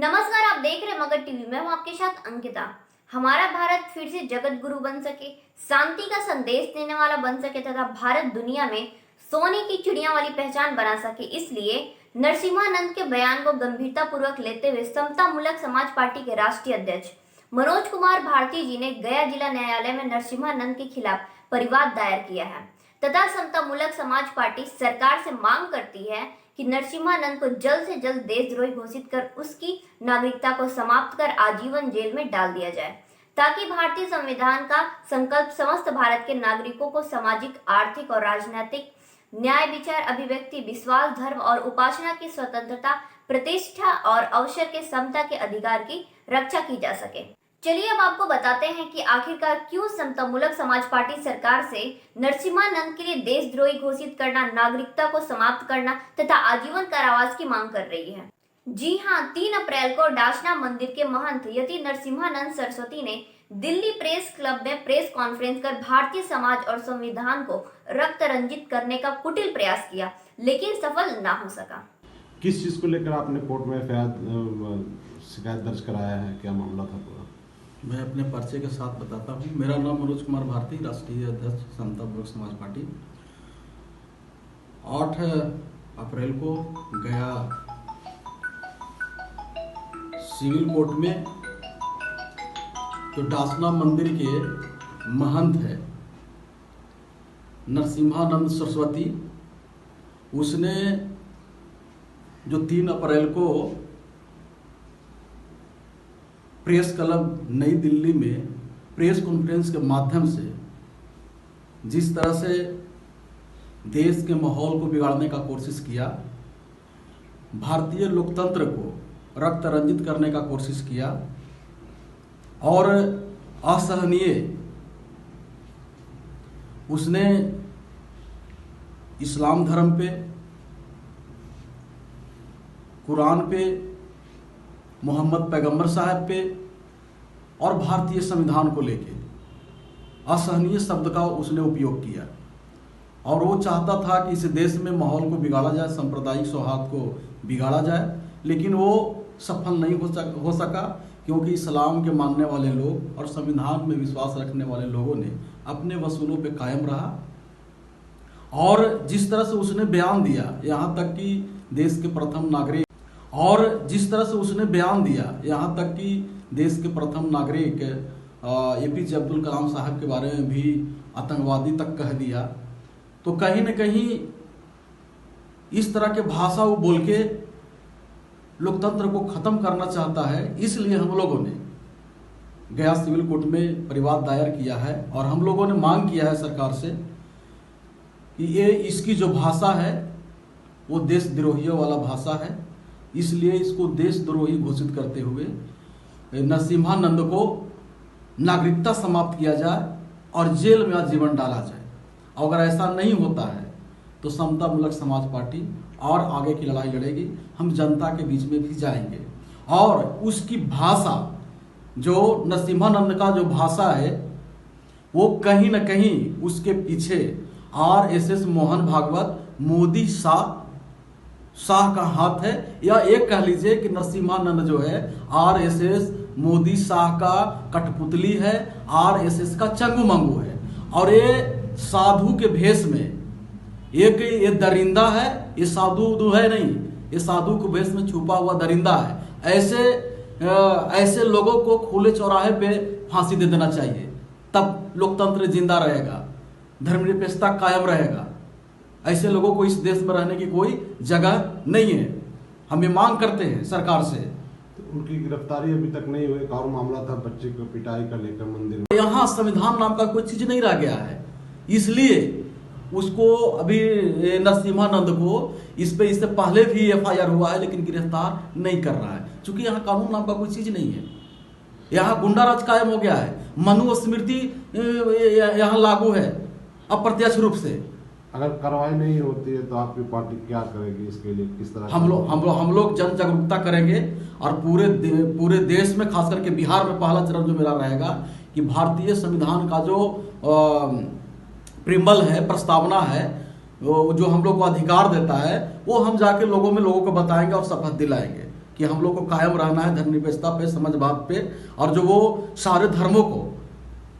नमस्कार, आप देख रहे हैं मगध टीवी। मैं हूं आपके साथ अंकिता। हमारा भारत फिर से जगत गुरु बन सके, शांति का संदेश देने वाला बन सके तथा भारत दुनिया में सोने की चिड़िया वाली पहचान बना सके, इसलिए नरसिम्हानंद के बयान को गंभीरता पूर्वक लेते हुए समता मूलक समाज पार्टी के राष्ट्रीय अध्यक्ष मनोज कुमार भारती जी ने गया जिला न्यायालय में नरसिम्हानंद के खिलाफ परिवाद दायर किया है तथा समता मूलक समाज पार्टी सरकार से मांग करती है कि नरसिम्हानंद को जल्द से जल्द देशद्रोही घोषित कर उसकी नागरिकता को समाप्त कर आजीवन जेल में डाल दिया जाए, ताकि भारतीय संविधान का संकल्प समस्त भारत के नागरिकों को सामाजिक, आर्थिक और राजनीतिक न्याय, विचार, अभिव्यक्ति, विश्वास, धर्म और उपासना की स्वतंत्रता, प्रतिष्ठा और अवसर के समता के अधिकार की रक्षा की जा सके। चलिए अब आपको बताते हैं कि आखिरकार क्यों समता मूलक समाज पार्टी सरकार से नरसिम्हानंद के लिए देशद्रोही घोषित करना, नागरिकता को समाप्त करना तथा आजीवन कारावास की मांग कर रही है। जी हां, 3 अप्रैल को डासना मंदिर के महंत यति नरसिम्हानंद सरस्वती ने दिल्ली प्रेस क्लब में प्रेस कॉन्फ्रेंस कर भारतीय समाज और संविधान को रक्त रंजित करने का कुटिल प्रयास किया, लेकिन सफल ना हो सका। किस चीज को लेकर आपने कोर्ट में शिकायत दर्ज कराया है, क्या मामला था पूरा? मैं अपने पर्चे के साथ बताता हूँ। मेरा नाम मनोज कुमार भारती, राष्ट्रीय अध्यक्ष समता मूलक समाज पार्टी। 8 अप्रैल को गया सिविल कोर्ट में जो डासना मंदिर के महंत है नरसिम्हानंद सरस्वती, उसने जो 3 अप्रैल को प्रेस क्लब नई दिल्ली में प्रेस कॉन्फ्रेंस के माध्यम से जिस तरह से देश के माहौल को बिगाड़ने का कोशिश किया, भारतीय लोकतंत्र को रक्त रंजित करने का कोशिश किया और असहनीय उसने इस्लाम धर्म पे, कुरान पे, मोहम्मद पैगंबर साहब पे और भारतीय संविधान को लेके असहनीय शब्द का उसने उपयोग किया और वो चाहता था कि इस देश में माहौल को बिगाड़ा जाए, सांप्रदायिक सौहार्द को बिगाड़ा जाए, लेकिन वो सफल नहीं हो सका क्योंकि इस्लाम के मानने वाले लोग और संविधान में विश्वास रखने वाले लोगों ने अपने वसूलों पे कायम रहा। और जिस तरह से उसने बयान दिया, यहाँ तक कि देश के प्रथम नागरिक APJ अब्दुल कलाम साहब के बारे में भी आतंकवादी तक कह दिया, तो कहीं न कहीं इस तरह के भाषा वो बोल के लोकतंत्र को खत्म करना चाहता है। इसलिए हम लोगों ने गया सिविल कोर्ट में परिवाद दायर किया है और हम लोगों ने मांग किया है सरकार से कि ये इसकी जो भाषा है वो देशद्रोहियों वाला भाषा है, इसलिए इसको देशद्रोही घोषित करते हुए नरसिम्हानंद को नागरिकता समाप्त किया जाए और जेल में आजीवन डाला जाए। अगर ऐसा नहीं होता है तो समता मूलक समाज पार्टी और आगे की लड़ाई लड़ेगी। हम जनता के बीच में भी जाएंगे और उसकी भाषा, जो नरसिम्हानंद का जो भाषा है, वो कहीं न कहीं उसके पीछे RSS मोहन भागवत, मोदी शाह का हाथ है, या एक कह लीजिए कि नरसिम्हानंद जो है RSS मोदी शाह का कठपुतली है, RSS का चंगू मंगू है। और ये साधु के भेष में ये दरिंदा है, ये साधु है नहीं, ये साधु के भेष में छुपा हुआ दरिंदा है। ऐसे लोगों को खुले चौराहे पे फांसी दे देना चाहिए, तब लोकतंत्र जिंदा रहेगा, धर्मनिरपेक्षता कायम रहेगा। ऐसे लोगों को इस देश में रहने की कोई जगह नहीं है। हम ये मांग करते हैं सरकार से। तो उनकी गिरफ्तारी अभी तक नहीं हुई। एक और मामला था बच्चे को पिटाई का लेकर मंदिर में। यहाँ संविधान नाम का कोई चीज नहीं रह गया है, इसलिए उसको अभी नरसिम्हानंद को इससे पहले भी FIR हुआ है, लेकिन गिरफ्तार नहीं कर रहा है, क्योंकि यहाँ कानून नाम का कोई चीज नहीं है। यहाँ गुंडा राज कायम हो गया है, मनुस्मृति यहाँ लागू है अप्रत्यक्ष रूप से। अगर कार्रवाई नहीं होती है तो आपकी पार्टी क्या करेगी? इसके लिए किस तरह हम लोग जन जागरूकता करेंगे और पूरे देश में, खास करके बिहार में पहला चरण जो मेरा रहेगा कि भारतीय संविधान का जो प्रिम्बल है, प्रस्तावना है, जो हम लोग को अधिकार देता है, वो हम जाके लोगों को बताएंगे और शपथ दिलाएंगे। कि हम लोग को कायम रहना है धर्मनिरपेक्षता पे, समाजवाद पे, और जो वो सारे धर्मों को,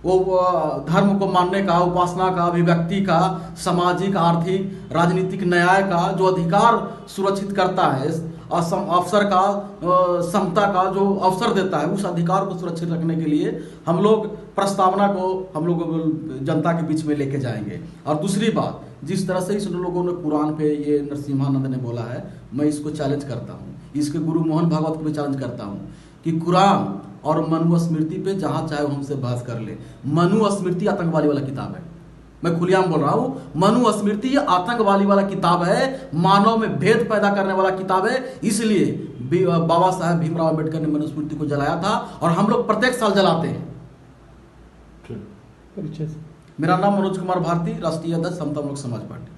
वो धर्म को मानने का, उपासना का, अभिव्यक्ति का, सामाजिक, आर्थिक, राजनीतिक न्याय का जो अधिकार सुरक्षित करता है, अवसर का, समता का जो अवसर देता है, उस अधिकार को सुरक्षित रखने के लिए हम लोग प्रस्तावना को हम लोग जनता के बीच में लेके जाएंगे। और दूसरी बात, जिस तरह से इस लोगों ने कुरान पे ये नरसिम्हानंद ने बोला है, मैं इसको चैलेंज करता हूँ, इसके गुरु मोहन भागवत को भी चैलेंज करता हूँ कि कुरान और मनुस्मृति पे जहाँ चाहे वो हमसे बहस कर ले। मनुस्मृति आतंकवादी वाला किताब है, मैं खुलेआम बोल रहा हूँ, मनुस्मृति आतंकवादी वाला किताब है, मानव में भेद पैदा करने वाला किताब है। इसलिए बाबा साहेब भीमराव अम्बेडकर ने मनुस्मृति को जलाया था और हम लोग प्रत्येक साल जलाते हैं। परिचय। मेरा नाम मनोज कुमार भारती, राष्ट्रीय अध्यक्ष समता मुक्त समाज पार्टी।